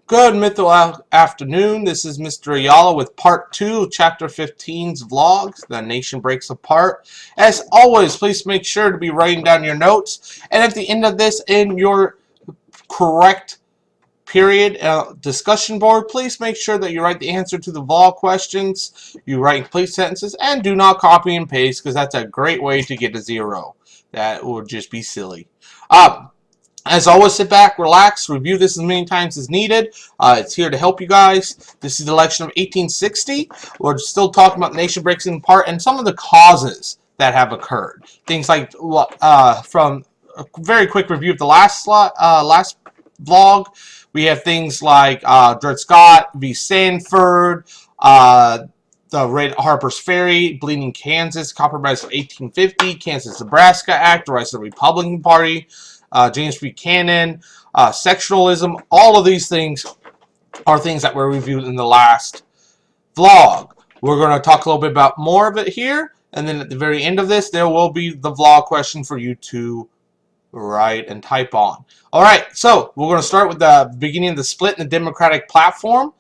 Good mythical afternoon. This is Mr. Ayala with part 2 of Chapter 15's vlogs, The Nation Breaks Apart. As always, please make sure to be writing down your notes. And at the end of this, in your correct period discussion board, please make sure that you write the answer to the vlog questions, you write complete sentences, and do not copy and paste, because that's a great way to get a 0. That would just be silly. As always, sit back, relax, review this as many times as needed. It's here to help you guys. This is the election of 1860. We're still talking about the nation breaking apart and some of the causes that have occurred. Things like, from a very quick review of the last vlog, we have things like Dred Scott v. Sanford, the Red Harper's Ferry, Bleeding Kansas, Compromise of 1850, Kansas-Nebraska Act, the rise of the Republican Party, James Buchanan, sectionalism. All of these things are things that were reviewed in the last vlog. We're going to talk a little bit about more of it here, and then at the very end of this, there will be the vlog question for you to write and type on. Alright, so we're going to start with the beginning of the split in the Democratic platform.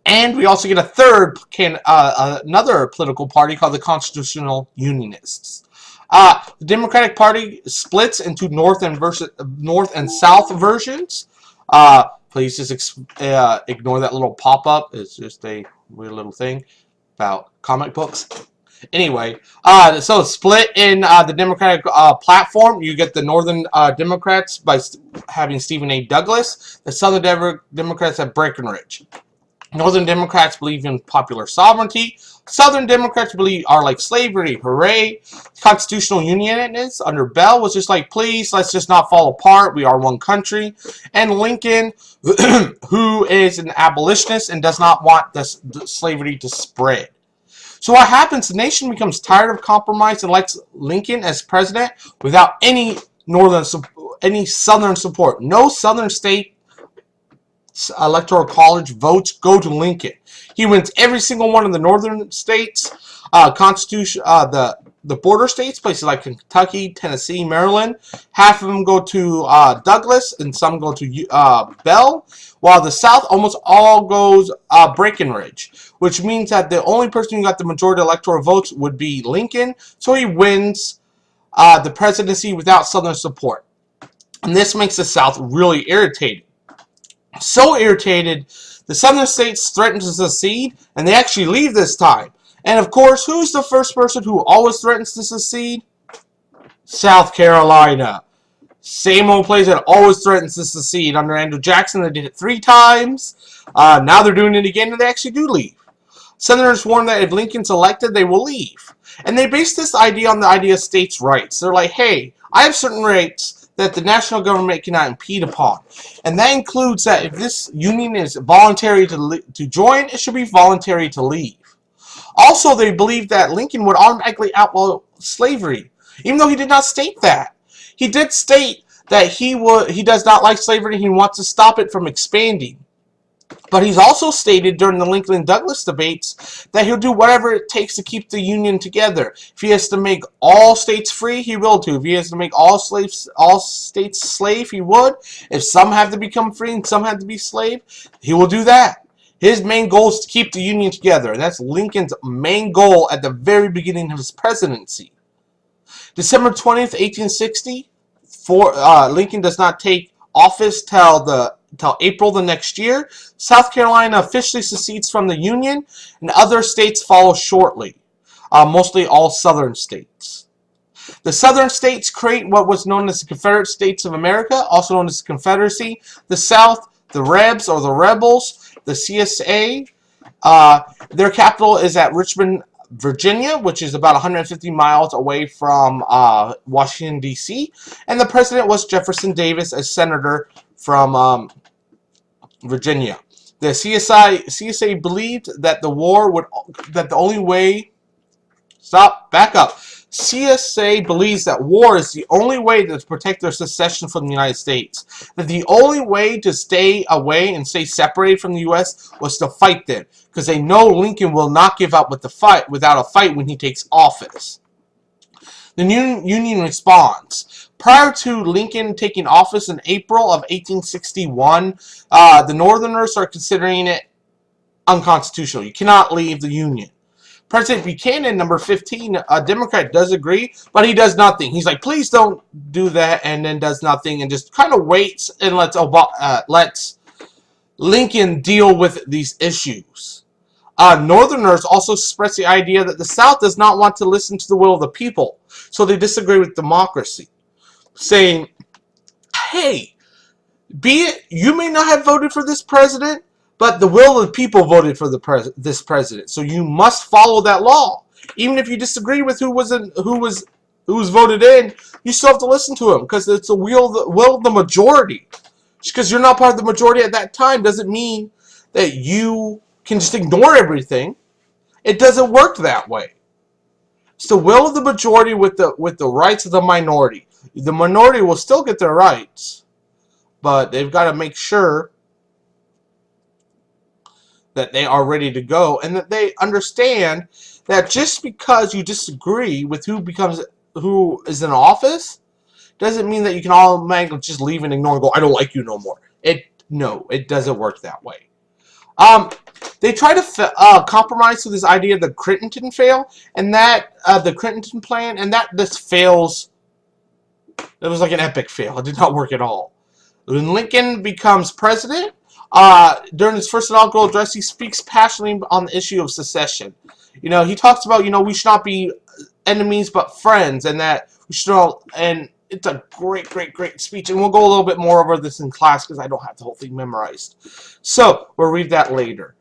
And we also get a third, another political party called the Constitutional Unionists. The Democratic Party splits into North and South versions. Please just ignore that little pop-up. It's just a weird little thing about comic books. Anyway, so split in the Democratic platform. You get the Northern Democrats by having Stephen A. Douglas. The Southern Democrats have Breckinridge. Northern Democrats believe in popular sovereignty. Southern Democrats are like slavery. Hooray. Constitutional Unionists under Bell was just like, please, let's just not fall apart. We are one country. And Lincoln, who is an abolitionist and does not want the slavery to spread. So what happens? The nation becomes tired of compromise and elects Lincoln as president without any Southern support. No Southern state electoral college votes go to Lincoln. He wins every single one of the northern states, the border states, places like Kentucky, Tennessee, Maryland. Half of them go to Douglas, and some go to Bell. While the South almost all goes Breckinridge, which means that the only person who got the majority electoral votes would be Lincoln. So he wins the presidency without Southern support, and this makes the South really irritated. So irritated, the Southern states threaten to secede, and they actually leave this time. And of course, who's the first person who always threatens to secede? South Carolina. Same old place that always threatens to secede. Under Andrew Jackson, they did it 3 times. Now they're doing it again, and they actually do leave. Southerners warn that if Lincoln's elected, they will leave. And they base this idea on the idea of states' rights. They're like, hey, I have certain rights that the national government cannot impede upon. And that includes that if this union is voluntary to join, it should be voluntary to leave. Also, they believe that Lincoln would automatically outlaw slavery, even though he did not state that. He did state that he does not like slavery and he wants to stop it from expanding. But he's also stated during the Lincoln and Douglas debates that he'll do whatever it takes to keep the Union together. If he has to make all states free, he will too. If he has to make all states slave, he would. If some have to become free and some have to be slave, he will do that. His main goal is to keep the Union together, and that's Lincoln's main goal at the very beginning of his presidency. December 20th, 1860, Lincoln does not take office till April the next year. South Carolina officially secedes from the Union, and other states follow shortly, mostly all Southern states. The Southern states create what was known as the Confederate States of America, also known as the Confederacy. The South, the Rebs or the Rebels, the CSA, their capital is at Richmond, Virginia, which is about 150 miles away from Washington, D.C., and the president was Jefferson Davis, a senator from Virginia. The CSA believed that CSA believes that war is the only way to protect their secession from the United States. That the only way to stay away and stay separated from the U.S. was to fight them, because they know Lincoln will not give up without a fight when he takes office. The Union responds. Prior to Lincoln taking office in April of 1861, the Northerners are considering it unconstitutional. You cannot leave the Union. President Buchanan, number 15, a Democrat, does agree, but he does nothing. He's like, please don't do that, and then does nothing, and just kind of waits and lets Lincoln deal with these issues. Northerners also express the idea that the South does not want to listen to the will of the people, so they disagree with democracy, saying, hey, be it you may not have voted for this president, but the will of the people voted for this president, so you must follow that law. Even if you disagree with who was voted in, you still have to listen to him because it's the will of the majority. Just because you're not part of the majority at that time doesn't mean that you can just ignore everything. It doesn't work that way. It's the will of the majority with the rights of the minority. The minority will still get their rights, but they've got to make sure that they are ready to go and that they understand that just because you disagree with who is in office doesn't mean that you can automatically just leave and ignore and go, I don't like you no more. No, it doesn't work that way. They try to compromise with this idea of the Clinton fail, and that the Clinton plan, and that this fails. It was like an epic fail. It did not work at all. When Lincoln becomes president, during his first inaugural address, he speaks passionately on the issue of secession. He talks about, we should not be enemies but friends, and that we should all, and it's a great, great, great speech, and we'll go a little bit more over this in class because I don't have the whole thing memorized. So, we'll read that later.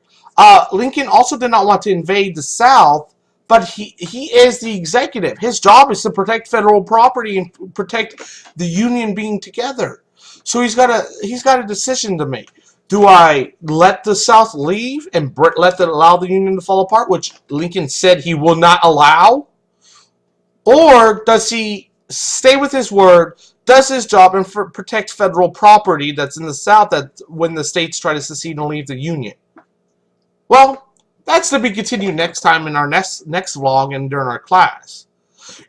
Lincoln also did not want to invade the South, but he is the executive. His job is to protect federal property and protect the Union being together. So he's got a decision to make. Do I let the South leave and allow the Union to fall apart, which Lincoln said he will not allow? Or does he stay with his word, does his job, and protect federal property that's in the South that when the states try to secede and leave the Union? Well, that's to be continued next time in our next vlog and during our class.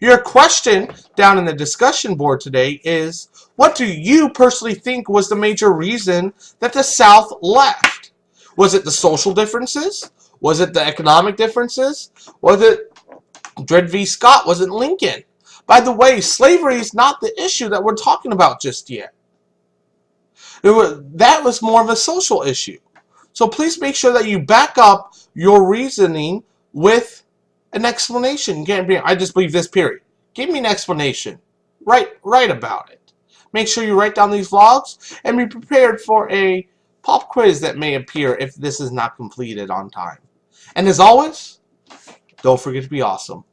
Your question down in the discussion board today is, what do you personally think was the major reason that the South left? Was it the social differences? Was it the economic differences? Was it Dred v. Scott? Was it Lincoln? By the way, slavery is not the issue that we're talking about just yet. That was more of a social issue. So please make sure that you back up your reasoning with an explanation. You can't be, I just believe this, period. Give me an explanation. Write about it. Make sure you write down these vlogs and be prepared for a pop quiz that may appear if this is not completed on time. And as always, don't forget to be awesome.